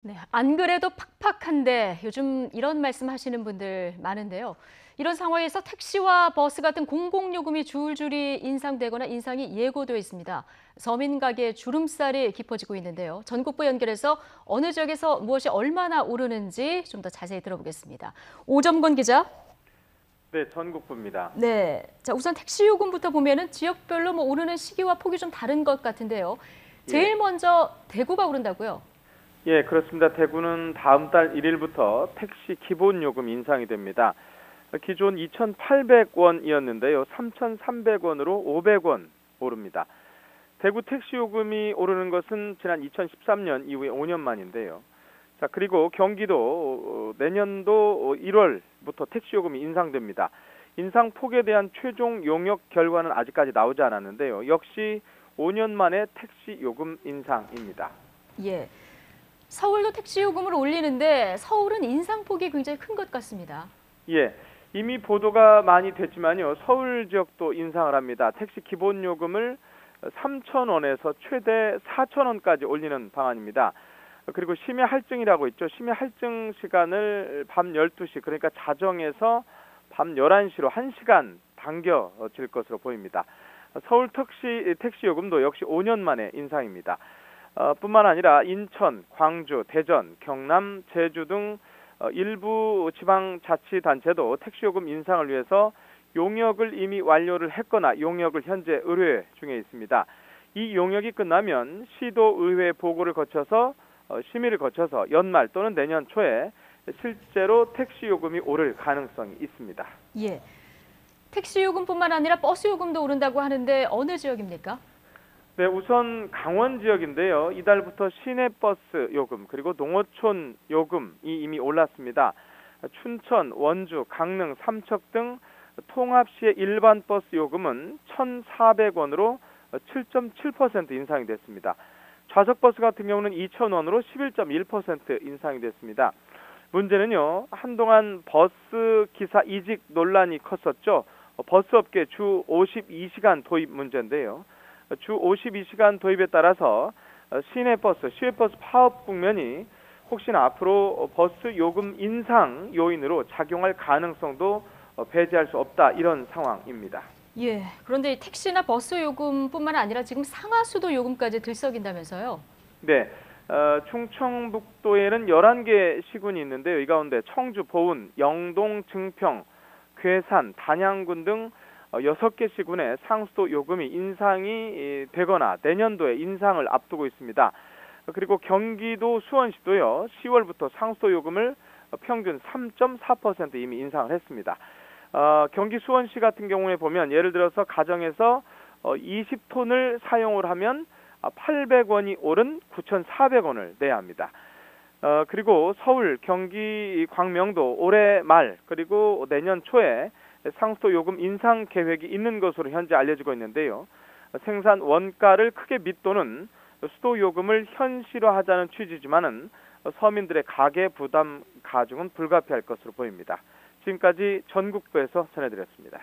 네, 안 그래도 팍팍한데 요즘 이런 말씀 하시는 분들 많은데요. 이런 상황에서 택시와 버스 같은 공공요금이 줄줄이 인상되거나 인상이 예고되어 있습니다. 서민 가게의 주름살이 깊어지고 있는데요. 전국부 연결해서 어느 지역에서 무엇이 얼마나 오르는지 좀 더 자세히 들어보겠습니다. 오점건 기자. 네, 전국부입니다. 네, 자 우선 택시 요금부터 보면은 지역별로 오르는 시기와 폭이 좀 다른 것 같은데요. 예. 제일 먼저 대구가 오른다고요? 예, 그렇습니다. 대구는 다음 달 1일부터 택시 기본 요금 인상이 됩니다. 기존 2,800원이었는데요. 3,300원으로 500원 오릅니다. 대구 택시 요금이 오르는 것은 지난 2013년 이후에 5년 만인데요. 자, 그리고 경기도 내년도 1월부터 택시 요금이 인상됩니다. 인상 폭에 대한 최종 용역 결과는 아직까지 나오지 않았는데요. 역시 5년 만에 택시 요금 인상입니다. 예. 서울도 택시 요금을 올리는데 서울은 인상폭이 굉장히 큰 것 같습니다. 예, 이미 보도가 많이 됐지만요. 서울 지역도 인상을 합니다. 택시 기본 요금을 3,000원에서 최대 4,000원까지 올리는 방안입니다. 그리고 심야 할증이라고 있죠. 심야 할증 시간을 밤 12시, 그러니까 자정에서 밤 11시로 1시간 당겨질 것으로 보입니다. 서울 택시 요금도 역시 5년 만에 인상입니다. 뿐만 아니라 인천, 광주, 대전, 경남, 제주 등 일부 지방자치단체도 택시요금 인상을 위해서 용역을 이미 완료를 했거나 용역을 현재 의뢰 중에 있습니다. 이 용역이 끝나면 시도의회 보고를 거쳐서 심의를 거쳐서 연말 또는 내년 초에 실제로 택시요금이 오를 가능성이 있습니다. 예. 택시 요금뿐만 아니라 버스 요금도 오른다고 하는데 어느 지역입니까? 네, 우선 강원 지역인데요. 이달부터 시내버스 요금 그리고 농어촌 요금이 이미 올랐습니다. 춘천, 원주, 강릉, 삼척 등 통합시의 일반 버스 요금은 1,400원으로 7.7% 인상이 됐습니다. 좌석버스 같은 경우는 2,000원으로 11.1% 인상이 됐습니다. 문제는요, 한동안 버스 기사 이직 논란이 컸었죠. 버스업계 주 52시간 도입 문제인데요. 주 52시간 도입에 따라서 시외버스 파업 국면이 혹시나 앞으로 버스 요금 인상 요인으로 작용할 가능성도 배제할 수 없다, 이런 상황입니다. 예. 그런데 택시나 버스 요금뿐만 아니라 지금 상하수도 요금까지 들썩인다면서요? 네, 충청북도에는 11개 시군이 있는데요. 이 가운데 청주, 보은, 영동, 증평, 괴산, 단양군 등 6개 시군의 상수도 요금이 인상이 되거나 내년도에 인상을 앞두고 있습니다. 그리고 경기도 수원시도요, 10월부터 상수도 요금을 평균 3.4% 이미 인상을 했습니다. 경기 수원시 같은 경우에 보면 예를 들어서 가정에서 20톤을 사용을 하면 800원이 오른 9,400원을 내야 합니다. 그리고 서울, 경기, 광명도 올해 말 그리고 내년 초에 상수도 요금 인상 계획이 있는 것으로 현재 알려지고 있는데요. 생산 원가를 크게 밑도는 수도 요금을 현실화하자는 취지지만은 서민들의 가계 부담 가중은 불가피할 것으로 보입니다. 지금까지 전국부에서 전해드렸습니다.